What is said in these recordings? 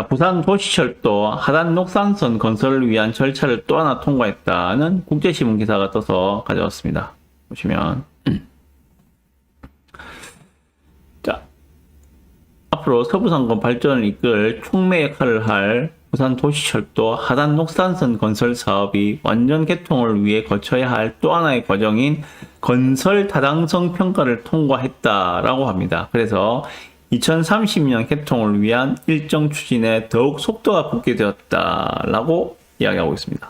자, 부산 도시철도 하단 녹산선 건설을 위한 절차를 또 하나 통과했다는 국제신문 기사가 떠서 가져왔습니다. 보시면. 자, 앞으로 서부상권 발전을 이끌 촉매 역할을 할 부산 도시철도 하단 녹산선 건설 사업이 완전 개통을 위해 거쳐야 할 또 하나의 과정인 건설 타당성 평가를 통과했다라고 합니다. 그래서 2030년 개통을 위한 일정 추진에 더욱 속도가 붙게 되었다라고 이야기하고 있습니다.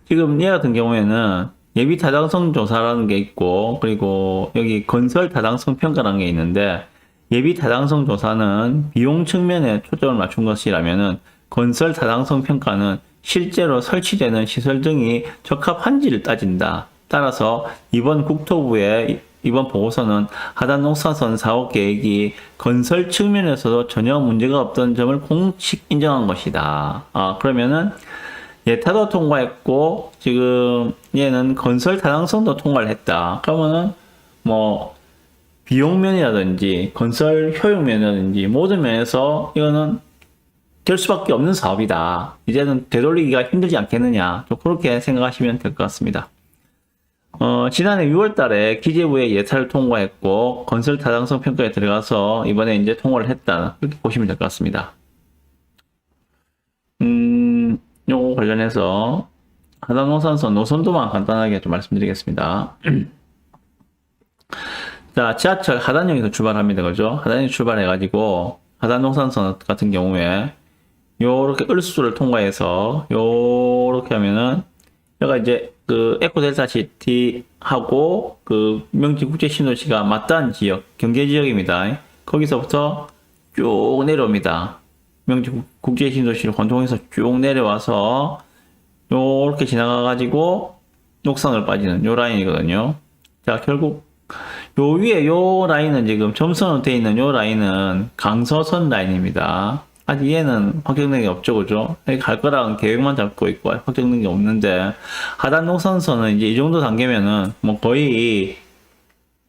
지금 얘 같은 경우에는 예비 타당성 조사라는 게 있고, 그리고 여기 건설 타당성 평가라는 게 있는데, 예비 타당성 조사는 비용 측면에 초점을 맞춘 것이라면은 건설 타당성 평가는 실제로 설치되는 시설 등이 적합한지를 따진다. 따라서 이번 국토부의 이번 보고서는 하단 녹사선 사업 계획이 건설 측면에서도 전혀 문제가 없던 점을 공식 인정한 것이다. 그러면은 예타도 통과했고 지금 얘는 건설 타당성도 통과를 했다. 그러면은 뭐 비용 면이라든지 건설 효용 면이라든지 모든 면에서 이거는 될 수밖에 없는 사업이다. 이제는 되돌리기가 힘들지 않겠느냐. 좀 그렇게 생각하시면 될 것 같습니다. 지난해 6월 달에 기재부의 예타를 통과했고, 건설 타당성 평가에 들어가서 이번에 이제 통과를 했다. 그렇게 보시면 될 것 같습니다. 요거 관련해서 하단 노선선 노선도만 간단하게 좀 말씀드리겠습니다. 자, 지하철 하단역에서 출발합니다. 그죠? 하단역 출발해가지고, 하단 노선선 같은 경우에, 요렇게 을수를 통과해서, 요렇게 하면은, 여기가 이제, 에코델타시티하고, 명지국제신도시가 맞닿은 지역, 경계지역입니다. 거기서부터 쭉 내려옵니다. 명지국제신도시를 관통해서 쭉 내려와서, 요렇게 지나가가지고, 녹산으로 빠지는 요 라인이거든요. 자, 결국, 요 위에 요 라인은 지금 점선으로 되어 있는 요 라인은 강서선 라인입니다. 아직 얘는 확정된 게 없죠, 그죠? 갈 거랑 계획만 잡고 있고 확정된 게 없는데 하단 노선선은 이제 이 정도 단계면은 뭐 거의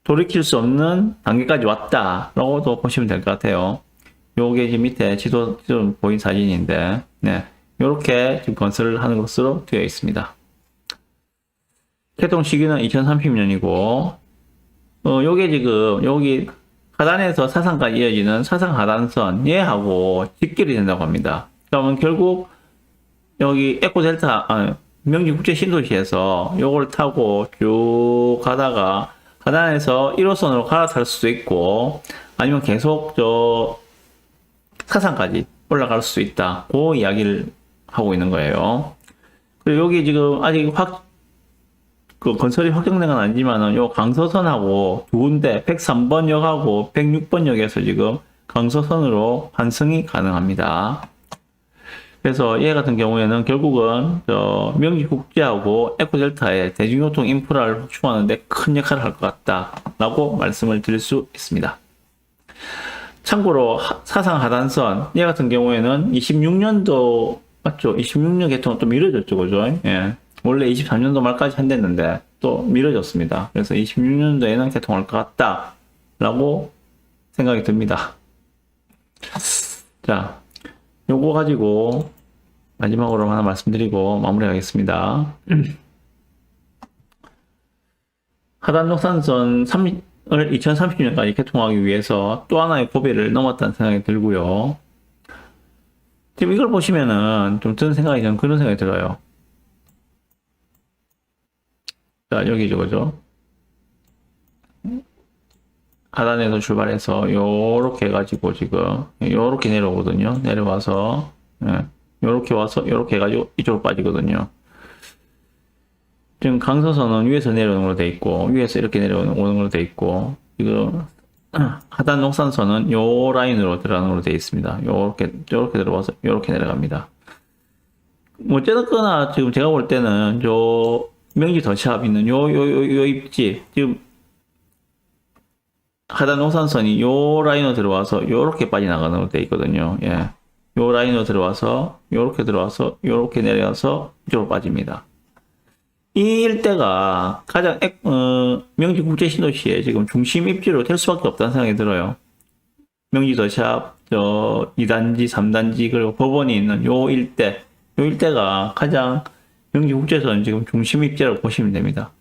돌이킬 수 없는 단계까지 왔다라고도 보시면 될 것 같아요. 요게 지금 밑에 지도 보인 사진인데, 네, 요렇게 지금 건설을 하는 것으로 되어 있습니다. 개통 시기는 2030년이고. 요게 지금, 여기 하단에서 사상까지 이어지는 사상 하단선, 얘하고 직결이 된다고 합니다. 그러면 결국, 여기 명지국제신도시에서 요걸 타고 쭉 가다가 하단에서 1호선으로 갈아탈 수도 있고, 아니면 계속 사상까지 올라갈 수 있다. 그 이야기를 하고 있는 거예요. 그리고 여기 지금 아직 건설이 확정된 건 아니지만은, 요 강서선하고 두 군데, 103번역하고 106번역에서 지금 강서선으로 환승이 가능합니다. 그래서 얘 같은 경우에는 결국은, 명지국제하고 에코델타의 대중교통 인프라를 확충하는데 큰 역할을 할 것 같다. 라고 말씀을 드릴 수 있습니다. 참고로, 사상 하단선, 얘 같은 경우에는 26년도, 맞죠? 26년 개통은 또 미뤄졌죠, 그죠? 예. 원래 23년도 말까지 한댔는데 또 미뤄졌습니다. 그래서 26년도에는 개통할 것 같다 라고 생각이 듭니다. 자, 요거 가지고 마지막으로 하나 말씀드리고 마무리하겠습니다. 하단 녹산선 3을 2030년까지 개통하기 위해서 또 하나의 고비를 넘었다는 생각이 들고요. 지금 이걸 보시면은 좀 드는 생각이 좀 그런 생각이 들어요. 자, 여기죠, 그죠? 하단에서 출발해서, 요렇게 해가지고, 지금, 요렇게 내려오거든요. 내려와서, 요렇게 와서, 요렇게 해가지고, 이쪽으로 빠지거든요. 지금 강서선은 위에서 내려오는 걸로 돼 있고, 위에서 이렇게 내려오는 걸로 돼 있고, 지금, 하단 녹산선은 요 라인으로 들어가는 걸로 돼 있습니다. 요렇게 들어와서, 요렇게 내려갑니다. 뭐, 어쨌거나, 지금 제가 볼 때는, 명지 더샵 있는 요 입지, 지금 하단 노선선이 요 라인으로 들어와서 요렇게 빠져나가는 걸로 되어 있거든요. 예. 요 라인으로 들어와서 요렇게 들어와서 요렇게 내려서 이쪽으로 빠집니다. 이 일대가 가장 명지 국제신도시의 지금 중심 입지로 될 수밖에 없다는 생각이 들어요. 명지더샵, 2단지, 3단지, 그리고 법원이 있는 요 일대가 가장 명지국제선 지금 중심 입지라고 보시면 됩니다.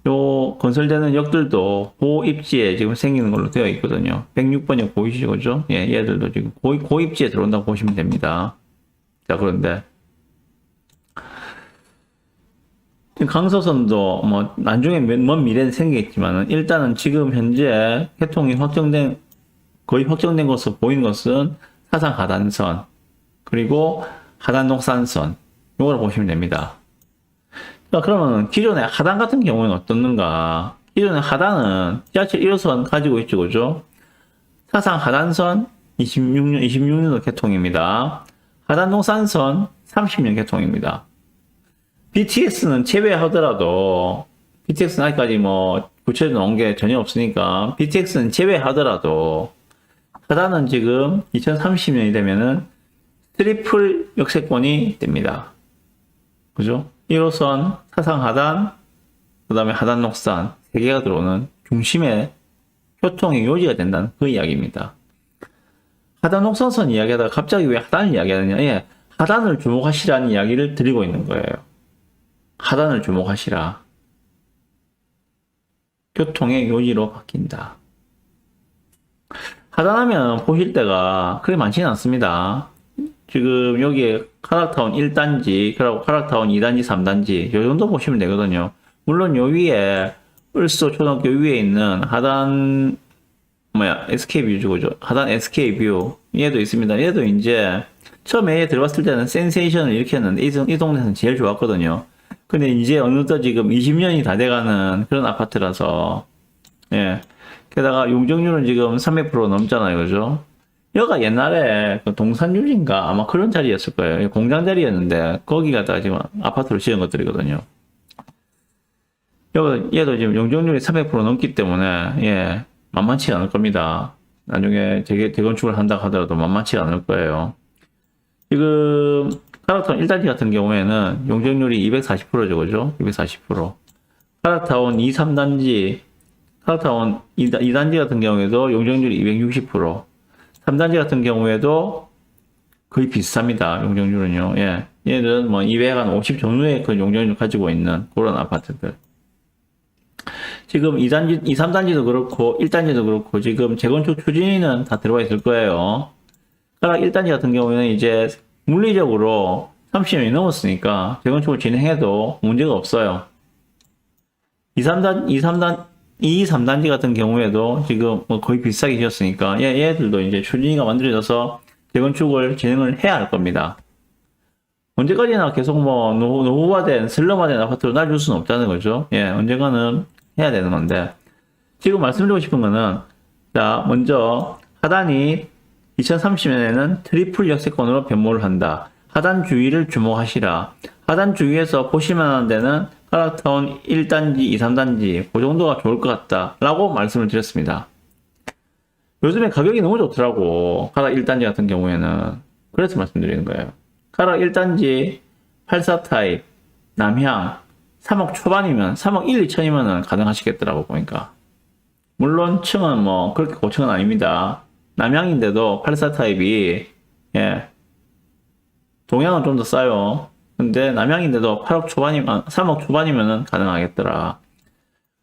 요 건설되는 역들도 고 입지에 지금 생기는 걸로 되어 있거든요. 106번역 보이시죠? 그죠? 예, 얘들도 지금 고 입지에 들어온다고 보시면 됩니다. 자, 그런데 강서선도 뭐 나중에 먼 미래에 생기겠지만은 일단은 지금 현재 개통이 거의 확정된 것으로 보이는 것은 사상 하단선 그리고 하단 녹산선 요걸 보시면 됩니다. 자, 그러면 기존의 하단 같은 경우는 어떻는가? 기존의 하단은 지하철 1호선 가지고 있죠, 그죠? 사상 하단선 26년도 개통입니다. 하단 녹산선 30년 개통입니다. BTS는 제외하더라도, BTS는 아직까지 뭐, 구체적으로 나온 게 전혀 없으니까, BTS는 제외하더라도, 하단은 지금 2030년이 되면은 트리플 역세권이 됩니다. 그죠? 1호선, 사상 하단, 그 다음에 하단 녹산, 3개가 들어오는 중심의 교통의 요지가 된다는 그 이야기입니다. 하단 녹산선 이야기하다가 갑자기 왜 하단을 이야기하느냐? 예, 하단을 주목하시라는 이야기를 드리고 있는 거예요. 하단을 주목하시라. 교통의 요지로 바뀐다. 하단하면 보실 때가 그리 많지는 않습니다. 지금 여기에 카락타운 1단지, 그리고 카락타운 2단지, 3단지, 요 정도 보시면 되거든요. 물론 요 위에, 을소 초등학교 위에 있는 하단, SK뷰죠, 그죠? 하단 SK뷰. 얘도 있습니다. 얘도 이제, 처음에 얘 들어봤을 때는 센세이션을 일으켰는데, 이 동네에서는 제일 좋았거든요. 근데 이제 어느덧 지금 20년이 다 돼가는 그런 아파트라서, 예. 게다가 용적률은 지금 300% 넘잖아요, 그죠? 여가 옛날에 그 동산유지인가 아마 그런 자리였을 거예요. 공장 자리였는데 거기 갖다가 지금 아파트로 지은 것들이거든요. 얘도 지금 용적률이 300% 넘기 때문에 예 만만치 않을 겁니다. 나중에 재건축을 한다 하더라도 만만치 않을 거예요. 지금 카락타운 1단지 같은 경우에는 용적률이 240%죠, 그죠? 240%. 카락타운 2, 3단지, 카락타운 2단지 같은 경우에도 용적률이 260%. 3단지 같은 경우에도 거의 비슷합니다. 용적률은요. 예. 얘는 뭐 250 정도의 그 용적률을 가지고 있는 그런 아파트들. 지금 2단지, 2, 3단지도 그렇고 1단지도 그렇고 지금 재건축 추진은 다 들어가 있을 거예요. 그러나 1단지 같은 경우에는 이제 물리적으로 30년이 넘었으니까 재건축을 진행해도 문제가 없어요. 2, 3단지 같은 경우에도 지금 뭐 거의 비슷하게 지었으니까 얘들도 이제 추진위가 만들어져서 재건축을 진행을 해야 할 겁니다. 언제까지나 계속 뭐 노후화된 슬럼화된 아파트로 놔줄 수는 없다는 거죠. 예, 언젠가는 해야 되는 건데 지금 말씀드리고 싶은 거는 자 먼저 하단이 2030년에는 트리플 역세권으로 변모를 한다. 하단 주위를 주목하시라. 하단 주위에서 보실만한 데는 카락타운 1단지, 2, 3단지 그 정도가 좋을 것 같다 라고 말씀을 드렸습니다. 요즘에 가격이 너무 좋더라고. 카락 1단지 같은 경우에는. 그래서 말씀드리는 거예요. 카락 1단지 84 타입 남향 3억 초반이면 3억 1, 2천이면은 가능하시겠더라고 보니까. 물론 층은 뭐 그렇게 고층은 아닙니다. 남향인데도 84 타입이 예 동향은 좀 더 싸요. 근데 남향인데도 8억 초반이면 3억 초반이면은 가능하겠더라.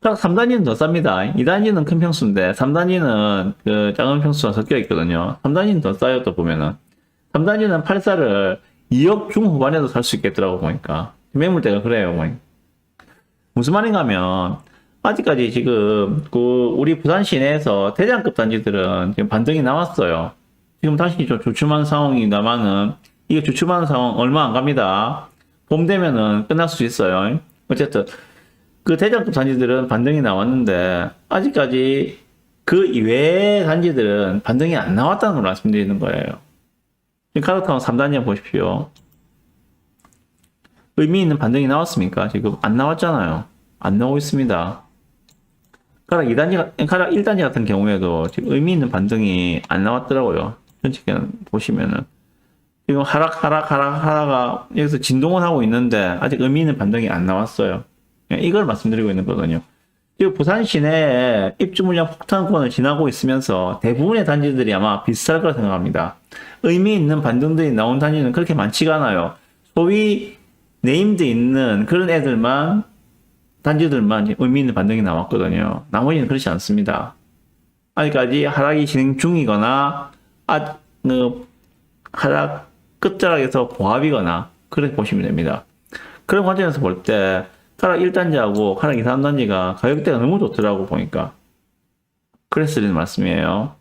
3단지는 더 쌉니다. 2단지는 큰 평수인데 3단지는 그 작은 평수가 섞여 있거든요. 3단지는 더 싸요 또 보면은. 3단지는 84를 2억 중후반에도 살 수 있겠더라고 보니까. 매물대가 그래요 보니까. 무슨 말인가 하면 아직까지 지금 그 우리 부산 시내에서 대장급 단지들은 지금 반등이 나왔어요. 지금 다시 좀 주춤한 상황입니다만은 이게 주춤한 상황 얼마 안 갑니다. 봄 되면은 끝날 수 있어요. 어쨌든 그 대장급 단지들은 반등이 나왔는데 아직까지 그 이외의 단지들은 반등이 안 나왔다는 걸 말씀드리는 거예요. 지금 카락타운 3단지 보십시오. 의미 있는 반등이 나왔습니까? 지금 안 나왔잖아요. 안 나오고 있습니다. 카락 1단지 같은 경우에도 지금 의미 있는 반등이 안 나왔더라고요. 전체 보시면은. 지금 하락가 여기서 진동을 하고 있는데 아직 의미 있는 반등이 안 나왔어요. 이걸 말씀드리고 있는 거거든요. 지금 부산 시내에 입주 물량 폭탄권을 지나고 있으면서 대부분의 단지들이 아마 비슷할 거라 생각합니다. 의미 있는 반등들이 나온 단지는 그렇게 많지가 않아요. 소위 네임드 있는 그런 애들만, 단지들만 의미 있는 반등이 나왔거든요. 나머지는 그렇지 않습니다. 아직까지 하락이 진행 중이거나, 하락 끝자락에서 보합이거나, 그렇게 보시면 됩니다. 그런 관점에서 볼 때, 하락 1단지하고 하락 2, 3단지가 가격대가 너무 좋더라고 보니까. 그래서 드리는 말씀이에요.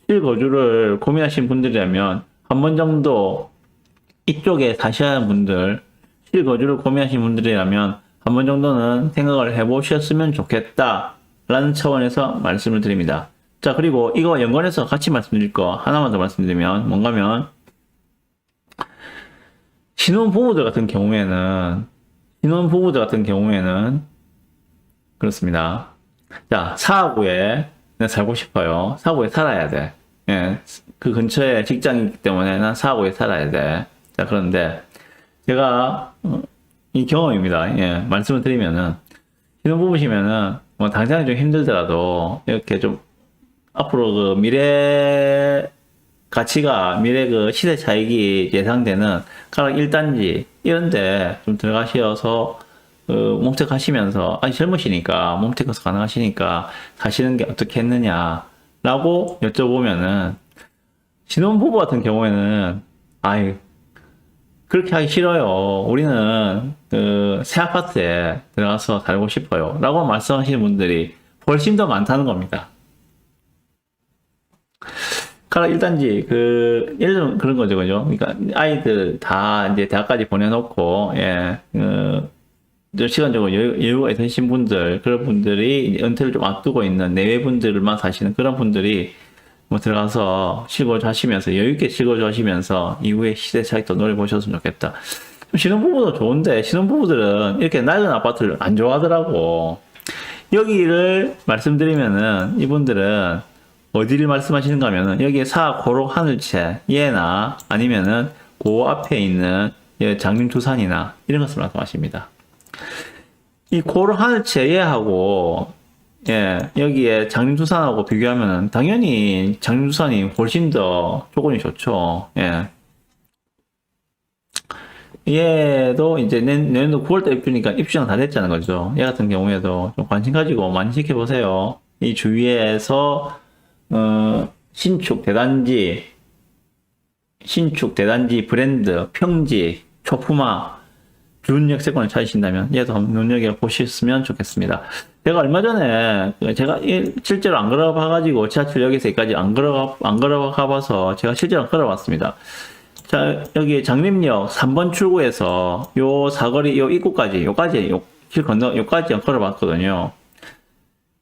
실거주를 고민하신 분들이라면 한 번 정도 이쪽에 사셔야 하는 분들, 실거주를 고민하신 분들이라면 한 번 정도는 생각을 해보셨으면 좋겠다 라는 차원에서 말씀을 드립니다. 자, 그리고 이거 연관해서 같이 말씀드릴 거 하나만 더 말씀드리면 뭔가면 신혼부부들 같은 경우에는 그렇습니다. 자, 사하구에 내가 살고 싶어요. 사하구에 살아야 돼. 예, 그 근처에 직장이 있기 때문에 난 사하구에 살아야 돼. 자, 그런데 제가 이 경험입니다. 예, 말씀을 드리면은 신혼부부시면은 뭐 당장은 좀 힘들더라도 이렇게 좀 앞으로 그 미래 그 시세 차익이 예상되는 가락 1단지 이런데 좀 들어가셔서 몸택하시면서 젊으시니까 몸택해서 가능하시니까 사시는 게 어떻겠느냐라고 여쭤보면은 신혼부부 같은 경우에는 그렇게 하기 싫어요. 우리는 새 아파트에 들어가서 살고 싶어요. 라고 말씀하시는 분들이 훨씬 더 많다는 겁니다. 가락 1단지, 예를 들면 그런 거죠, 그죠? 그러니까, 아이들 다 이제 대학까지 보내놓고, 좀 시간적으로 여유가 있으신 분들, 그런 분들이 은퇴를 좀 앞두고 있는 내외분들만 사시는 그런 분들이 뭐 들어가서 실거주 하시면서, 여유있게 실거주 하시면서, 이후에 시대 차익도 노려보셨으면 좋겠다. 신혼부부도 좋은데, 신혼부부들은 이렇게 낡은 아파트를 안 좋아하더라고. 여기를 말씀드리면은, 이분들은 어디를 말씀하시는가 하면은, 여기에 고록 하늘채, 예나, 아니면은, 그 앞에 있는 장림두산이나, 이런 것을 말씀하십니다. 이 고록 하늘채 예하고, 여기에 장림두산하고 비교하면은, 당연히 장림두산이 훨씬 더 조건이 좋죠. 얘도 이제 내년도 9월달 입주니까 입주장 다 됐자는 거죠. 얘 같은 경우에도 좀 관심 가지고 많이 지켜보세요. 이 주위에서 신축 대단지 브랜드, 평지, 초품화, 준 역세권을 찾으신다면 얘도 한번 눈여겨보셨으면 좋겠습니다. 제가 얼마 전에 제가 실제로 안 걸어봐가지고 지하철역에서 여기까지 안 걸어가봐서 제가 실제로 걸어봤습니다. 자, 여기 장림역 3번 출구에서 요 사거리, 요 입구까지, 길 건너, 요까지 걸어봤거든요.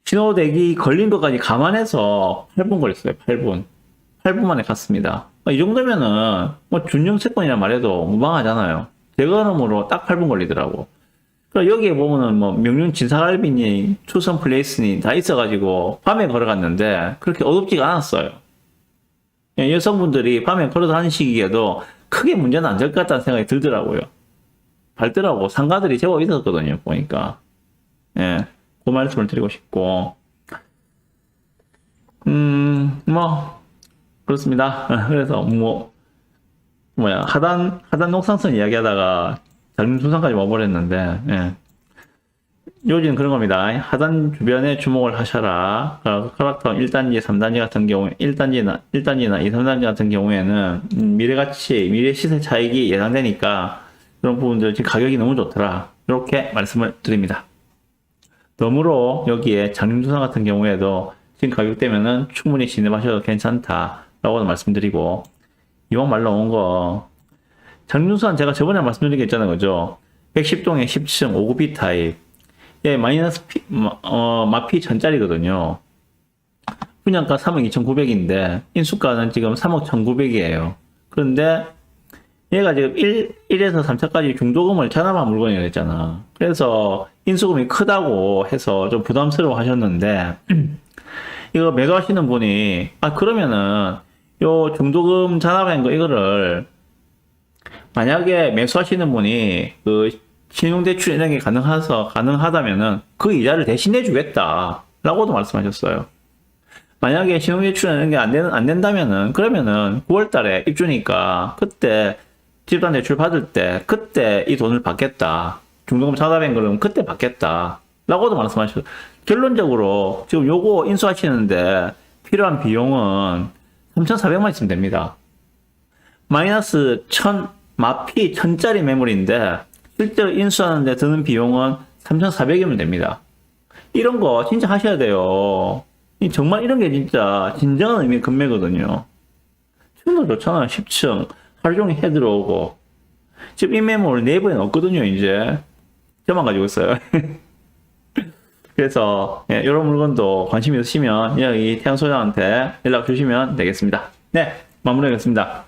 신호대기 걸린 것까지 감안해서 8분 걸렸어요. 8분 만에 갔습니다. 이 정도면은 뭐 준용 채권이라 말해도 무방하잖아요. 대관음으로 딱 8분 걸리더라고. 그러니까 여기에 보면은 뭐 명륜 진사갈비니 투선 플레이스니 다 있어가지고 밤에 걸어갔는데 그렇게 어둡지가 않았어요. 여성분들이 밤에 걸어 다니시기에도 크게 문제는 안 될 것 같다는 생각이 들더라고요. 밝더라고. 상가들이 제법 있었거든요. 보니까. 그 말씀을 드리고 싶고. 뭐 그렇습니다. 그래서 하단 녹상선 이야기하다가 장림두산까지 와버렸는데, 요지는 그런 겁니다. 하단 주변에 주목을 하셔라. 카락타운 1단지, 3단지 같은 경우에, 1단지나 2, 3단지 같은 경우에는, 미래 시세 차익이 예상되니까, 그런 부분들 지금 가격이 너무 좋더라. 이렇게 말씀을 드립니다. 너무로 여기에 장림두산 같은 경우에도 지금 가격대면은 충분히 진입하셔도 괜찮다라고 말씀드리고, 이번 말 나온 거, 장림두산 제가 저번에 말씀드린 게 있잖아요. 그죠? 110동에 10층 5구비 타입. 마이너스 마피 전짜리거든요. 분양가 3억 2,900인데, 인수가는 지금 3억 1,900이에요. 그런데, 얘가 지금 1에서 3차까지 중도금을 잔압한 물건이라 했잖아. 그래서, 인수금이 크다고 해서 좀 부담스러워 하셨는데, 이거 매도하시는 분이, 그러면은, 요 중도금 잔압한 거, 이거를, 만약에 매수하시는 분이, 신용대출 이런 게 가능하다면은 그 이자를 대신해 주겠다. 라고도 말씀하셨어요. 만약에 신용대출 이런 게 안 된다면은, 그러면은 9월 달에 입주니까 그때 집단대출 받을 때 그때 이 돈을 받겠다. 중도금 차납한 거는 그때 받겠다. 라고도 말씀하셨어요. 결론적으로 지금 요거 인수하시는데 필요한 비용은 3,400만 있으면 됩니다. 마이너스 1,000, 마피 1,000짜리 매물인데 실제로 인수하는데 드는 비용은 3,400이면 됩니다. 이런 거 진짜 하셔야 돼요. 정말 이런 게 진짜 진정한 의미의 금매거든요. 층도 좋잖아요. 10층. 하루 종일 해 들어오고. 지금 이 매물 네이버에 넣었거든요, 이제. 저만 가지고 있어요. 그래서, 예, 이런 물건도 관심 있으시면 여기 태양 소장한테 연락 주시면 되겠습니다. 네, 마무리하겠습니다.